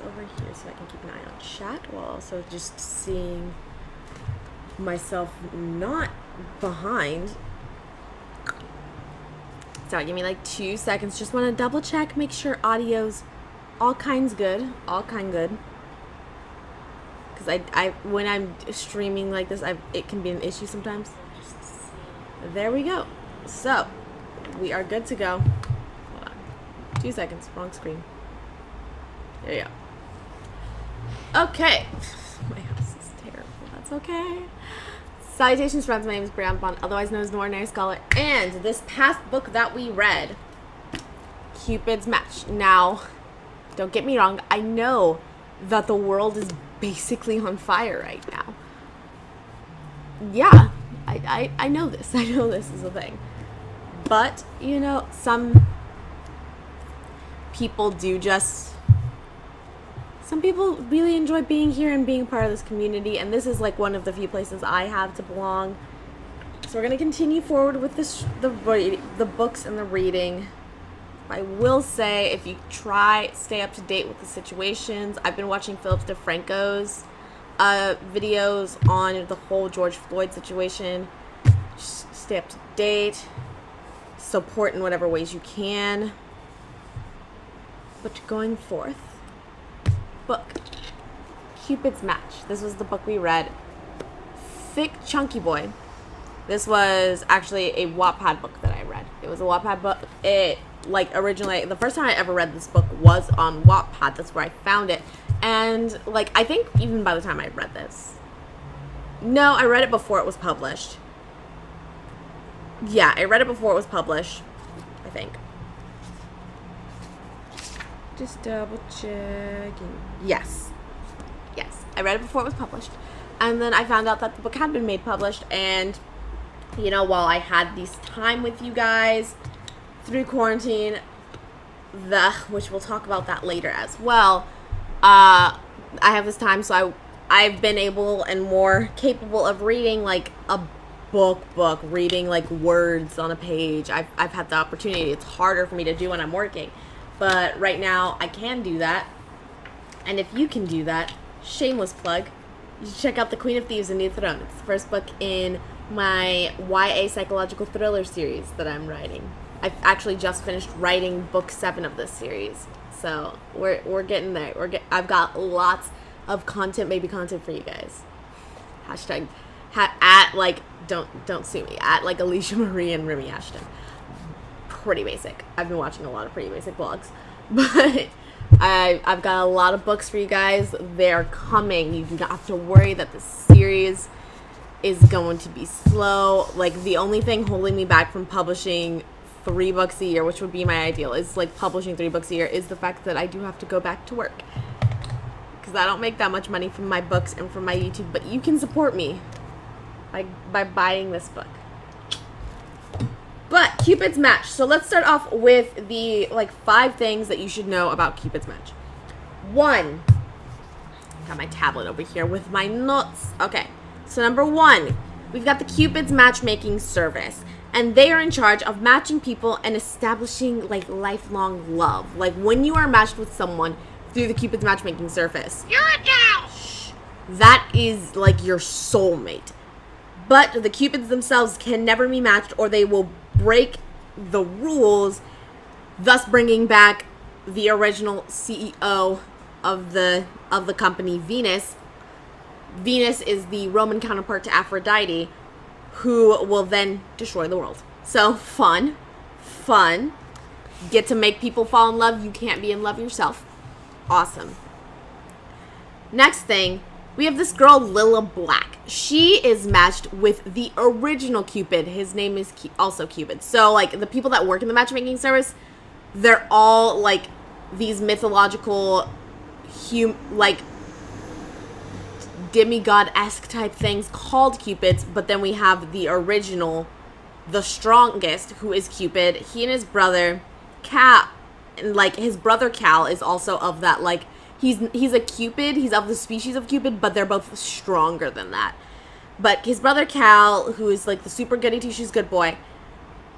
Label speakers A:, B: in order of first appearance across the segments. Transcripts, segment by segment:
A: over here so I can keep an eye on chat while also just seeing myself not behind. So give me like 2 seconds. Just want to double check, make sure audio's all kinds good. All kind good. Because I when I'm streaming like this, it can be an issue sometimes. There we go. So we are good to go. Hold on. 2 seconds. Wrong screen. There you go. Okay. My house is terrible. That's okay. Salutations, friends. My name is Brianna Bond, otherwise known as the Ordinary Scholar. And this past book that we read, Cupid's Match. Now, don't get me wrong. I know that the world is basically on fire right now. Yeah, I know this. I know this is a thing. But, you know, some people some people really enjoy being here and being part of this community, and this is like one of the few places I have to belong. So we're going to continue forward with the books and the reading. I will say, if you stay up to date with the situations, I've been watching Philip DeFranco's videos on the whole George Floyd situation. Just stay up to date, support in whatever ways you can. But going forth, book, Cupid's Match. This was the book we read. Thick Chunky Boy. This was actually a Wattpad book that I read. It was a Wattpad book. Originally, the first time I ever read this book was on Wattpad. That's where I found it. And, I think even by the time I read this. No, I read it before it was published. Yeah, I read it before it was published, I think. Just double checking. Yes. I read it before it was published. And then I found out that the book had been made published. And, you know, while I had this time with you guys through quarantine, which we'll talk about that later as well, I have this time, so I've been able and more capable of reading like a book, reading like words on a page. I've had the opportunity. It's harder for me to do when I'm working. But right now, I can do that. And if you can do that, shameless plug, you should check out The Queen of Thieves and New Throne. It's the first book in my YA psychological thriller series that I'm writing. I've actually just finished writing book 7 of this series. So we're getting there. I've got lots of baby content for you guys. Hashtag don't sue me, at Alicia Marie and Remy Ashton. Pretty basic. I've been watching a lot of pretty basic vlogs, but I've got a lot of books for you guys. They're coming. You do not have to worry that the series is going to be slow. The only thing holding me back from publishing 3 books a year, which would be my ideal, is publishing 3 books a year, is the fact that I do have to go back to work, because I don't make that much money from my books and from my YouTube. But you can support me by buying this book. But Cupid's Match. So let's start off with the 5 things that you should know about Cupid's Match. 1. Got my tablet over here with my notes. Okay. So number 1, we've got the Cupid's matchmaking service. And they are in charge of matching people and establishing lifelong love. When you are matched with someone through the Cupid's matchmaking service, you're a gal. That is your soulmate. But the Cupids themselves can never be matched, or they will break the rules, thus bringing back the original CEO of the company, Venus. Venus is the Roman counterpart to Aphrodite, who will then destroy the world. So fun. Get to make people fall in love. You can't be in love yourself. Awesome. Next thing, we have this girl, Lilla Black. She is matched with the original Cupid. His name is also Cupid. So, the people that work in the matchmaking service, they're all, these mythological, demigod-esque type things called Cupids. But then we have the original, the strongest, who is Cupid. He and his brother, Cal, his brother Cal is also of that, He's a Cupid. He's of the species of Cupid, but they're both stronger than that. But his brother Cal, who is the super goody two-shoes good boy,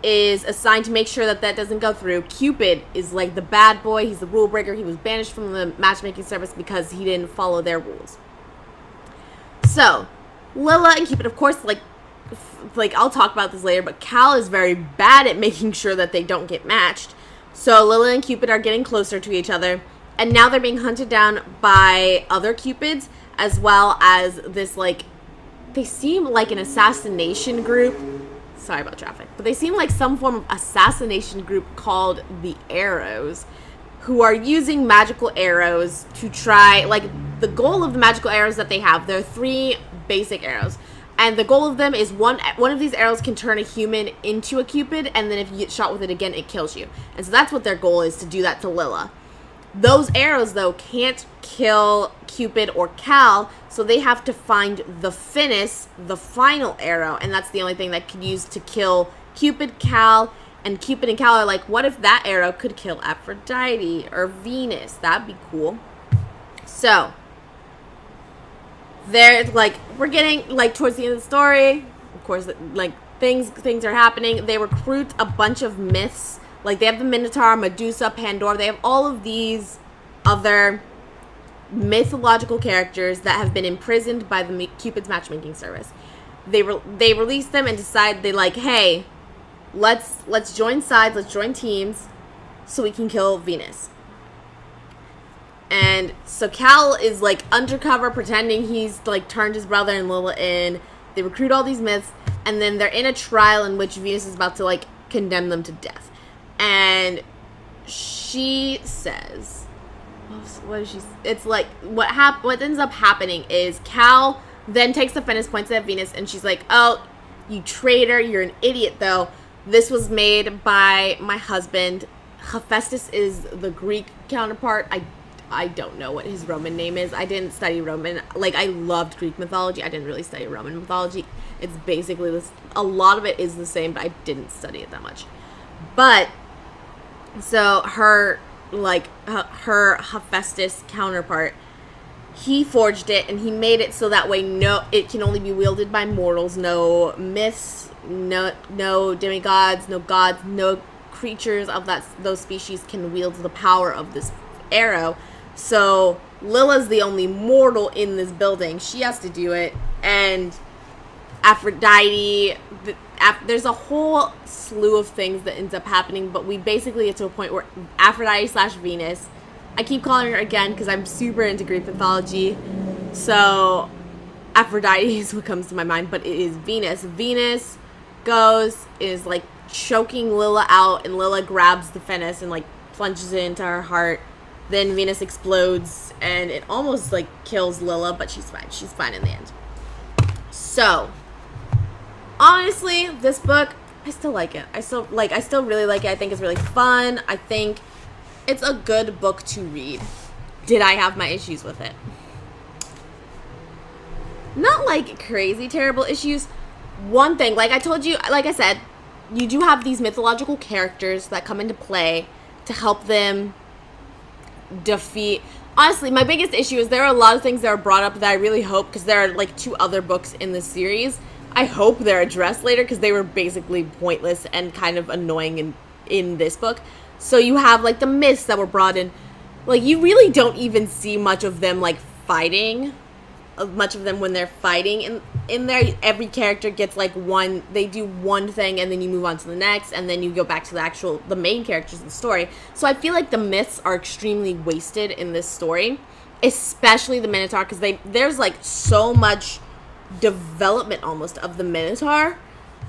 A: is assigned to make sure that that doesn't go through. Cupid is like the bad boy. He's the rule breaker. He was banished from the matchmaking service because he didn't follow their rules. So, Lila and Cupid, of course, like I'll talk about this later, but Cal is very bad at making sure that they don't get matched. So Lila and Cupid are getting closer to each other, and now they're being hunted down by other Cupids, as well as this, like, they seem like an assassination group. Sorry about traffic. But they seem like some form of assassination group called the Arrows, who are using magical arrows to try, like, the goal of the magical arrows that they have, there are 3 basic arrows. And the goal of them is one of these arrows can turn a human into a Cupid, and then if you get shot with it again, it kills you. And so that's what their goal is, to do that to Lila. Those arrows, though, can't kill Cupid or Cal, so they have to find the finis, the final arrow, and that's the only thing that can use to kill Cupid, Cal, and Cupid and Cal are like, what if that arrow could kill Aphrodite or Venus? That'd be cool. So, they're like, we're getting like towards the end of the story. Of course, like things are happening. They recruit a bunch of myths. Like they have the Minotaur, Medusa, Pandora. They have all of these other mythological characters that have been imprisoned by the Cupid's matchmaking service. They release them and decide they like, hey, let's join sides, let's join teams, so we can kill Venus. And so Cal is like undercover, pretending he's like turned his brother and Lila in. They recruit all these myths, and then they're in a trial in which Venus is about to like condemn them to death. And she says, what is she? It's like what ends up happening is Cal then takes the finis, points at Venus, and she's like, "Oh, you traitor! You're an idiot, though. This was made by my husband. Hephaestus is the Greek counterpart. I don't know what his Roman name is. I didn't study Roman. Like, I loved Greek mythology. I didn't really study Roman mythology. It's basically this. A lot of it is the same, but I didn't study it that much. But so her Hephaestus counterpart, he forged it and he made it so that way it can only be wielded by mortals. No myths, no demigods, no gods, no creatures of those species can wield the power of this arrow. So Lila's the only mortal in this building. She has to do it. And Aphrodite, there's a whole slew of things that ends up happening, but we basically get to a point where Aphrodite / Venus, I keep calling her again because I'm super into Greek mythology, so Aphrodite is what comes to my mind, but it is Venus. Venus is like choking Lila out, and Lila grabs the finis and like plunges it into her heart. Then Venus explodes, and it almost like kills Lila, but she's fine. She's fine in the end. So, honestly, this book, I still like it. I still really like it. I think it's really fun. I think it's a good book to read. Did I have my issues with it? Not like crazy terrible issues. One thing, like I told you, like I said, you do have these mythological characters that come into play to help them defeat. Honestly, my biggest issue is there are a lot of things that are brought up that I really hope, because there are like 2 other books in this series, I hope they're addressed later, because they were basically pointless and kind of annoying in this book. So you have like the myths that were brought in. Like, you really don't even see much of them like fighting, much of them when they're fighting in there. Every character gets like they do one thing, and then you move on to the next, and then you go back to the main characters in the story. So I feel like the myths are extremely wasted in this story, especially the Minotaur, because there's like so much development almost of the Minotaur.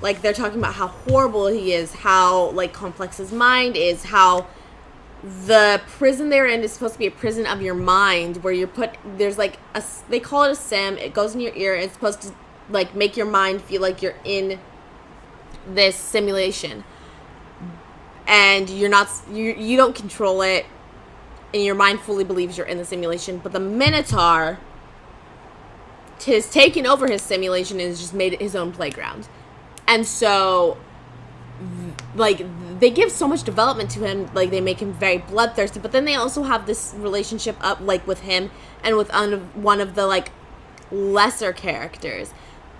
A: Like, they're talking about how horrible he is, how like complex his mind is, how the prison they're in is supposed to be a prison of your mind, where you're put, there's like they call it a sim, it goes in your ear, it's supposed to like make your mind feel like you're in this simulation, and you're not, you don't control it, and your mind fully believes you're in the simulation. But the Minotaur has taken over his simulation and has just made it his own playground. And so, like, they give so much development to him, like, they make him very bloodthirsty, but then they also have this relationship up, like, with him and with one of the, like, lesser characters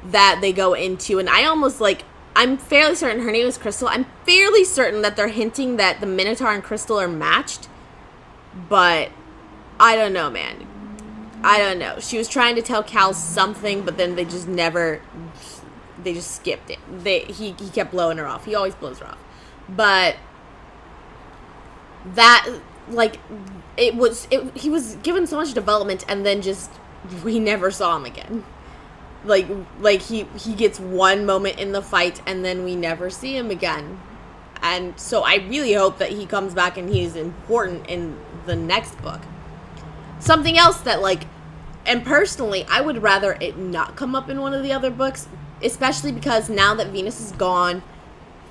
A: that they go into, and I almost, like, I'm fairly certain her name is Crystal. I'm fairly certain that they're hinting that the Minotaur and Crystal are matched. But I don't know, man. I don't know. She was trying to tell Cal something, but then they just skipped it. He kept blowing her off. He always blows her off. But that, like, he was given so much development, and then just, we never saw him again. Like he gets one moment in the fight, and then we never see him again. And so I really hope that he comes back and he's important in the next book. Something else that, like, and personally, I would rather it not come up in one of the other books, especially because now that Venus is gone,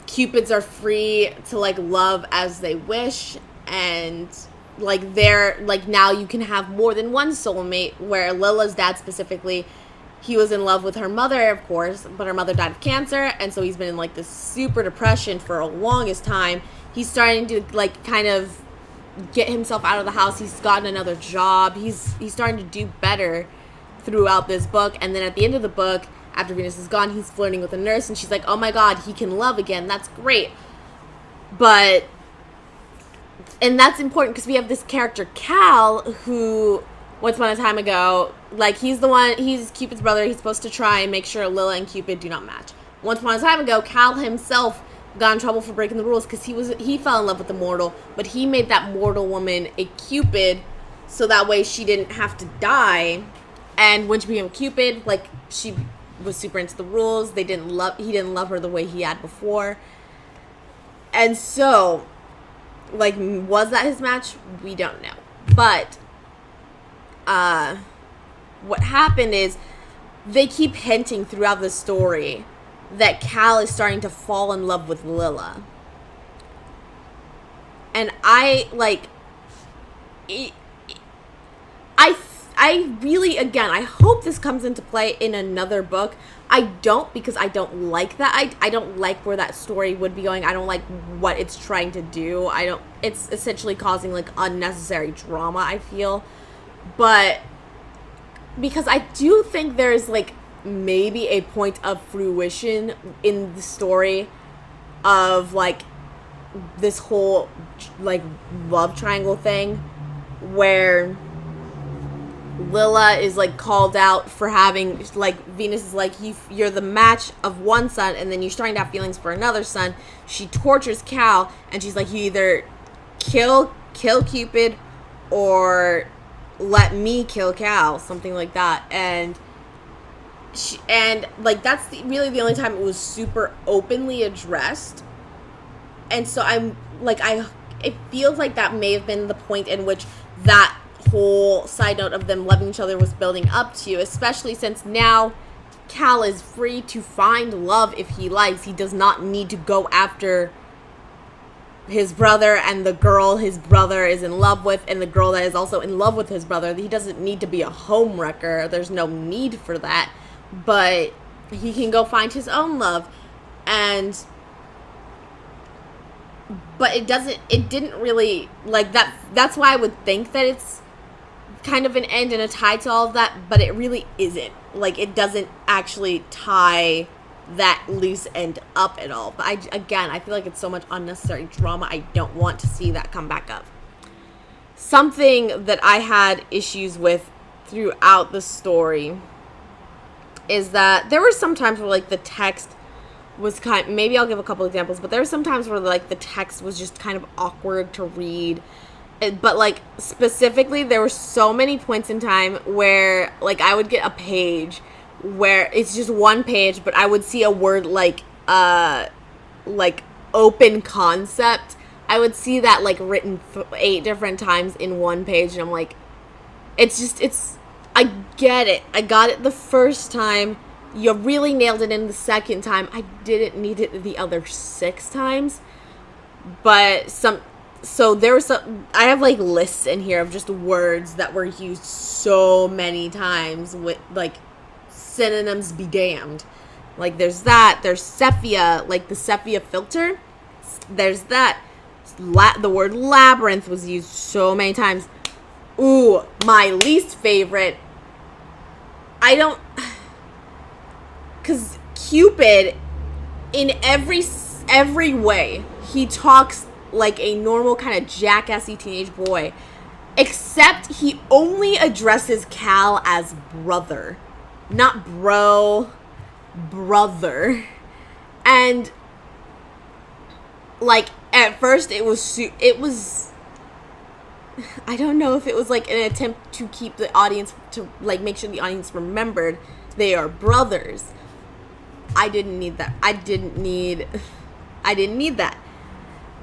A: Cupids are free to, like, love as they wish, and, like, they're, like, now you can have more than one soulmate, where Lila's dad specifically, he was in love with her mother, of course, but her mother died of cancer, and so he's been in, like, this super depression for a longest time. He's starting to, like, kind of get himself out of the house. He's gotten another job. He's starting to do better throughout this book, and then at the end of the book, after Venus is gone, he's flirting with a nurse, and she's like, oh my god, he can love again. That's great. But, and that's important because we have this character, Cal, who, once upon a time ago, like, he's Cupid's brother. He's supposed to try and make sure Lila and Cupid do not match. Once upon a time ago, Cal himself got in trouble for breaking the rules because he fell in love with a mortal, but he made that mortal woman a Cupid, so that way she didn't have to die. And when she became a Cupid, like, she was super into the rules. He didn't love her the way he had before. And so, like, was that his match? We don't know. But what happened is they keep hinting throughout the story that Cal is starting to fall in love with Lila. And I really, again, I hope this comes into play in another book. I don't, because I don't like that. I don't like where that story would be going. I don't like what it's trying to do. It's essentially causing, like, unnecessary drama, I feel. But because I do think there's, like, maybe a point of fruition in the story of, like, this whole, like, love triangle thing, where Lila is, like, called out for having, like, Venus is like, you're the match of one son, and then you're starting to have feelings for another son. She tortures Cal, and she's like, you either kill Cupid or let me kill Cal, something like that. And like, that's really the only time it was super openly addressed. And so I'm like, it feels like that may have been the point in which that whole side note of them loving each other was building up to, especially since now Cal is free to find love if he likes. He does not need to go after his brother and the girl his brother is in love with, and the girl that is also in love with his brother. He doesn't need to be a homewrecker. There's no need for that. But he can go find his own love. But it didn't really, like, that's why I would think that it's kind of an end and a tie to all of that, but it really isn't. Like, it doesn't actually tie that loose end up at all. But I feel like it's so much unnecessary drama. I don't want to see that come back up. Something that I had issues with throughout the story is that there were some times where, like, the text was maybe I'll give a couple examples, but there were some times where, like, the text was just kind of awkward to read. But, like, specifically, there were so many points in time where, like, I would get a page where it's just one page, but I would see a word like open concept. I would see that, like, written 8 different times in one page, and I'm like, I get it. I got it the first time. You really nailed it in the second time. I didn't need it the other 6 times. But so there was I have, like, lists in here of just words that were used so many times with, like, synonyms be damned. Like, there's sepia, like the sepia filter. There's that. The word labyrinth was used so many times. Ooh, my least favorite. Because Cupid in every way, he talks like a normal kind of jackassy teenage boy, except he only addresses Cal as brother, not bro, brother. And like at first it was I don't know if it was like an attempt to keep the audience, to like make sure the audience remembered they are brothers. I didn't need that. I didn't need that.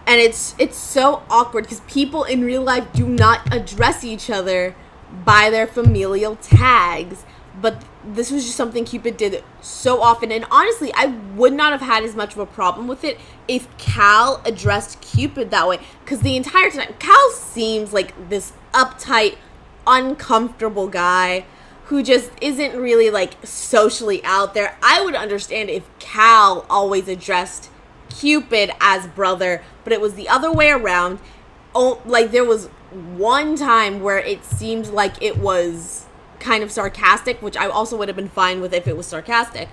A: And it's so awkward because people in real life do not address each other by their familial tags. But this was just something Cupid did so often. And honestly, I would not have had as much of a problem with it if Cal addressed Cupid that way. Because the entire time, Cal seems like this uptight, uncomfortable guy who just isn't really like socially out there. I would understand if Cal always addressed Cupid as brother, but it was the other way around. Oh, like there was one time where it seemed like it was kind of sarcastic, which I also would have been fine with if it was sarcastic.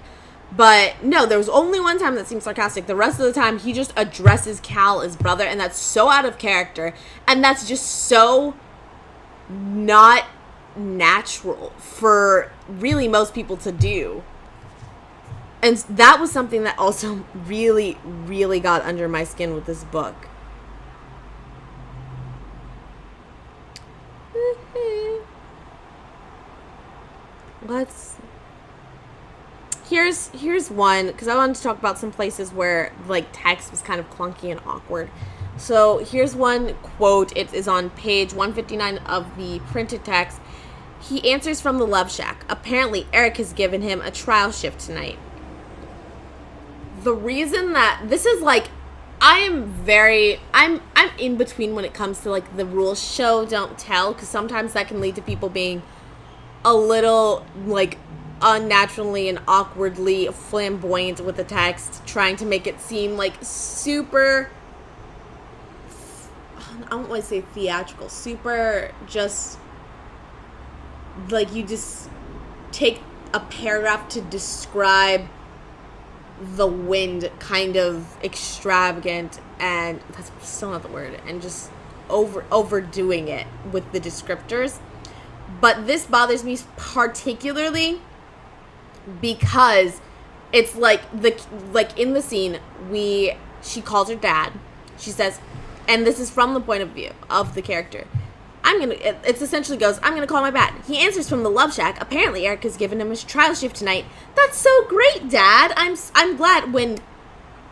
A: But no, there was only one time that seemed sarcastic. The rest of the time, he just addresses Cal as brother, and that's so out of character, and that's just so not natural for really most people to do. And that was something that also really, really got under my skin with this book. Here's one, because I wanted to talk about some places where like text was kind of clunky and awkward. So here's one quote. It is on page 159 of the printed text. He answers from the Love Shack. Apparently Eric has given him a trial shift tonight. The reason that this is like, I'm in between when it comes to like the rules show don't tell, because sometimes that can lead to people being a little like unnaturally and awkwardly flamboyant with the text, trying to make it seem like super, I don't want to say theatrical, super just like you just take a paragraph to describe the wind, kind of extravagant, and that's still not the word, and just overdoing it with the descriptors. But this bothers me particularly because it's like in the scene, she calls her dad. She says, and this is from the point of view of the character, it essentially goes, I'm gonna call my dad. He answers from the Love Shack. Apparently Eric has given him a trial shift tonight. That's so great, Dad. I'm glad. When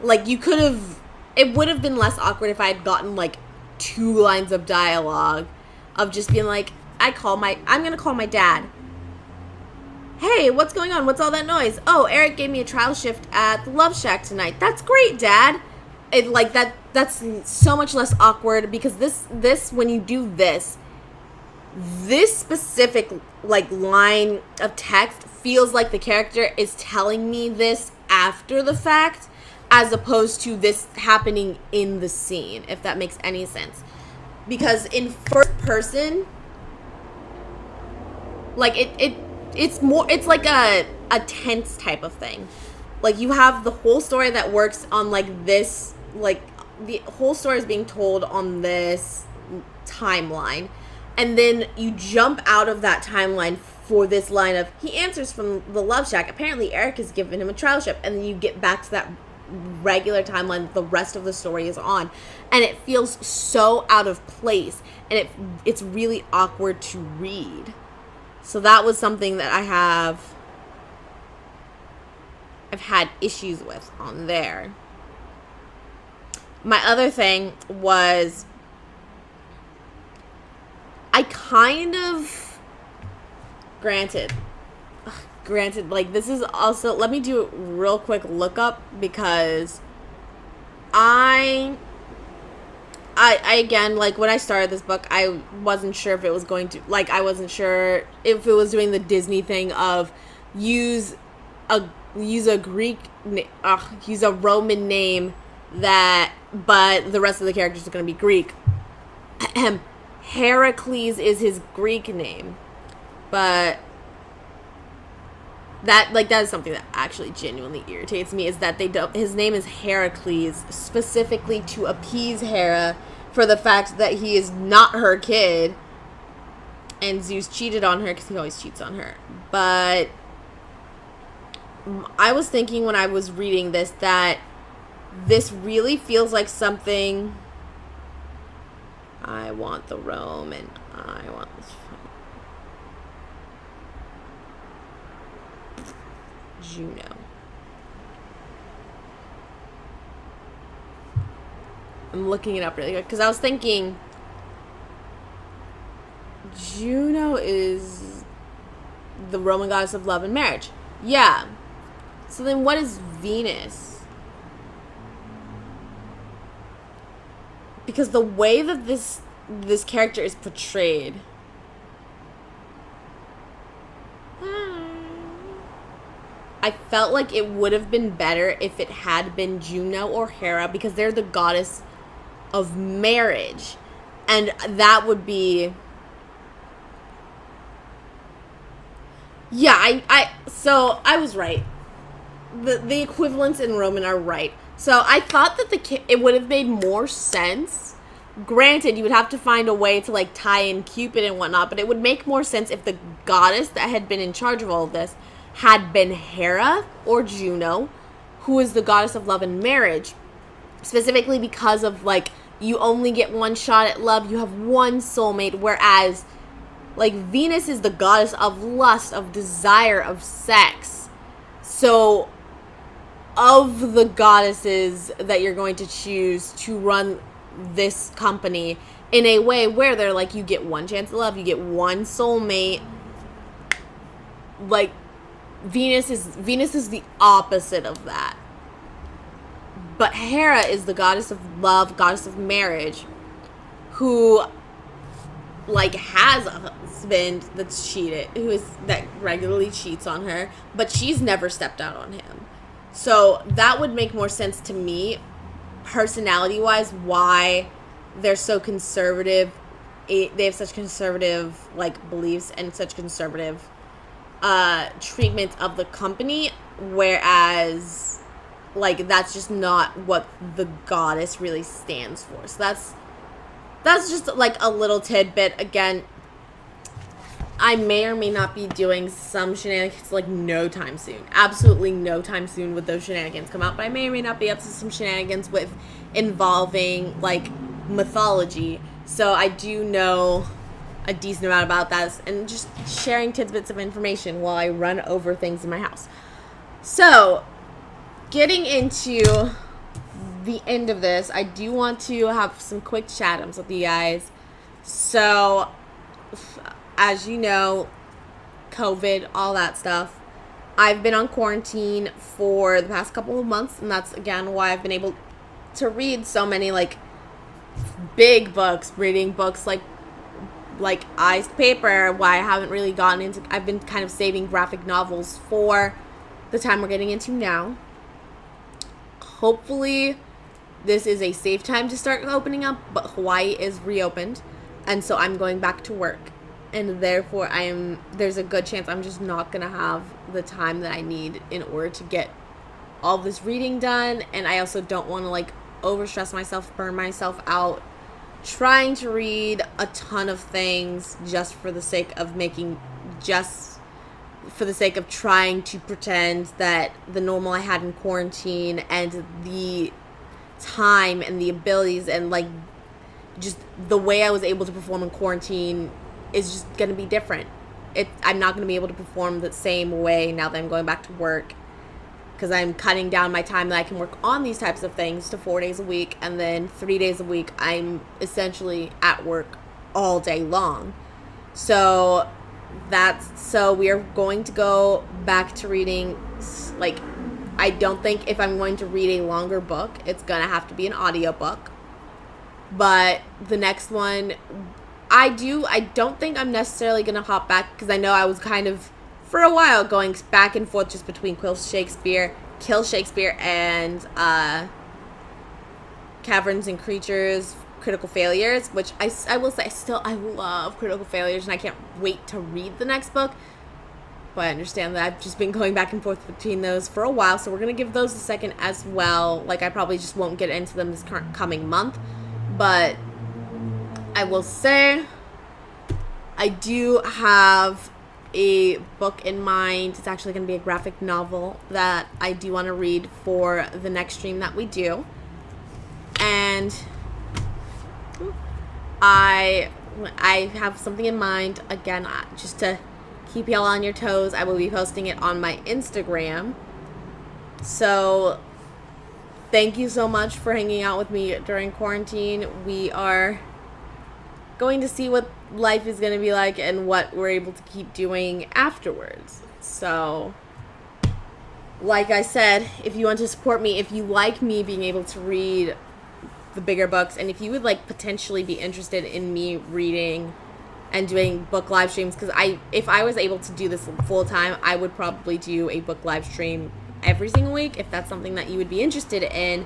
A: like it would have been less awkward if I had gotten like 2 lines of dialogue of just being like, I'm gonna call my dad. Hey, what's going on? What's all that noise? Oh, Eric gave me a trial shift at the Love Shack tonight. That's great, Dad. It like that's so much less awkward, because this when you do this specific like line of text feels like the character is telling me this after the fact, as opposed to this happening in the scene, if that makes any sense. Because in first person, like it's like a tense type of thing. Like you have the whole story that works on like this, like the whole story is being told on this timeline, and then you jump out of that timeline for this line of, he answers from the Love Shack. Apparently Eric has given him a trial shift, and then you get back to that regular timeline the rest of the story is on, and it feels so out of place, and it's really awkward to read. So that was something that I've had issues with on there. My other thing was, I kind of, granted, like this is also, let me do a real quick lookup, because I again, like when I started this book, I wasn't sure if it was going to, like I wasn't sure if it was doing the Disney thing of use a Roman name but the rest of the characters are going to be Greek. Heracles is his Greek name, but That is something that actually genuinely irritates me, is that his name is Heracles specifically to appease Hera for the fact that he is not her kid, and Zeus cheated on her because he always cheats on her. But I was thinking when I was reading this that this really feels like something. I want the Rome, and I want this Juno. I'm looking it up really quick because I was thinking Juno is the Roman goddess of love and marriage. Yeah. So then what is Venus? Because the way that this character is portrayed, I felt like it would have been better if it had been Juno or Hera, because they're the goddess of marriage. And that would be... Yeah, so I was right. The equivalents in Roman are right. So I thought that it would have made more sense. Granted, you would have to find a way to like tie in Cupid and whatnot, but it would make more sense if the goddess that had been in charge of all of this had been Hera or Juno, who is the goddess of love and marriage. Specifically because of like, you only get one shot at love, you have one soulmate, whereas like Venus is the goddess of lust, of desire, of sex. So of the goddesses that you're going to choose to run this company in a way where they're like, you get one chance at love, you get one soulmate, like Venus is the opposite of that. But Hera is the goddess of love, goddess of marriage, who like has a husband that regularly cheats on her, but she's never stepped out on him. So that would make more sense to me, personality-wise, why they're so conservative. They have such conservative like beliefs and such conservative treatment of the company, whereas like that's just not what the goddess really stands for. So that's just like a little tidbit. Again, I may or may not be doing some shenanigans, like no time soon. Absolutely no time soon would those shenanigans come out, but I may or may not be up to some shenanigans with involving like mythology. So I do know a decent amount about that, and just sharing tidbits of information while I run over things in my house. So getting into the end of this, I do want to have some quick chat-ums with you guys. So as you know, COVID, all that stuff, I've been on quarantine for the past couple of months, and that's again why I've been able to read so many like big books, reading books like iced paper, why I haven't really gotten into, I've been kind of saving graphic novels for the time we're getting into now. Hopefully this is a safe time to start opening up, but Hawaii is reopened, and so I'm going back to work, and therefore there's a good chance I'm just not gonna have the time that I need in order to get all this reading done. And I also don't want to like overstress myself, burn myself out trying to read a ton of things just for the sake of trying to pretend that the normal I had in quarantine and the time and the abilities and like just the way I was able to perform in quarantine is just going to be different. I'm not going to be able to perform the same way now that I'm going back to work, because I'm cutting down my time that I can work on these types of things to 4 days a week, and then 3 days a week I'm essentially at work all day long. So we are going to go back to reading. Like, I don't think if I'm going to read a longer book, it's going to have to be an audiobook. But the next one, I don't think I'm necessarily going to hop back, because I know I was kind of, for a while, going back and forth just between Kill Shakespeare, and Caverns and Creatures, Critical Failures, which I will say I love Critical Failures, and I can't wait to read the next book. but I understand that I've just been going back and forth between those for a while, so we're going to give those a second as well. Like, I probably just won't get into them this coming month, but I will say I do have a book in mind. It's actually going to be a graphic novel that I do want to read for the next stream that we do. And I have something in mind, again, just to keep y'all on your toes. I will be posting it on my Instagram. So thank you so much for hanging out with me during quarantine. We are going to see what life is going to be like and what we're able to keep doing afterwards. So, like I said, if you want to support me, if you like me being able to read the bigger books, and if you would like potentially be interested in me reading and doing book live streams, because if I was able to do this full time, I would probably do a book live stream every single week. If that's something that you would be interested in,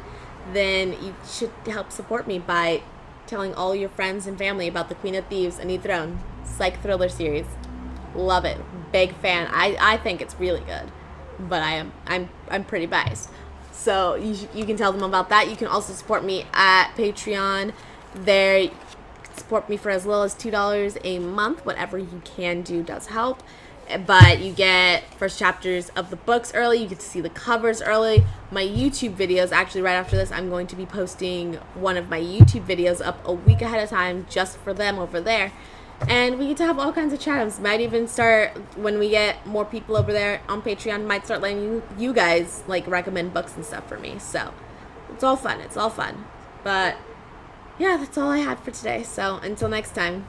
A: then you should help support me by telling all your friends and family about the Queen of Thieves and Throne psych thriller series. Love it. Big fan. I think it's really good, but I'm pretty biased. So you can tell them about that. You can also support me at Patreon. There, you can support me for as little as $2 a month. Whatever you can do does help. But you get first chapters of the books early. You get to see the covers early. My YouTube videos, actually right after this, I'm going to be posting one of my YouTube videos up a week ahead of time just for them over there. And we get to have all kinds of chats. Might even start, when we get more people over there on Patreon, might start letting you guys like recommend books and stuff for me. So it's all fun. It's all fun. But yeah, that's all I had for today. So until next time.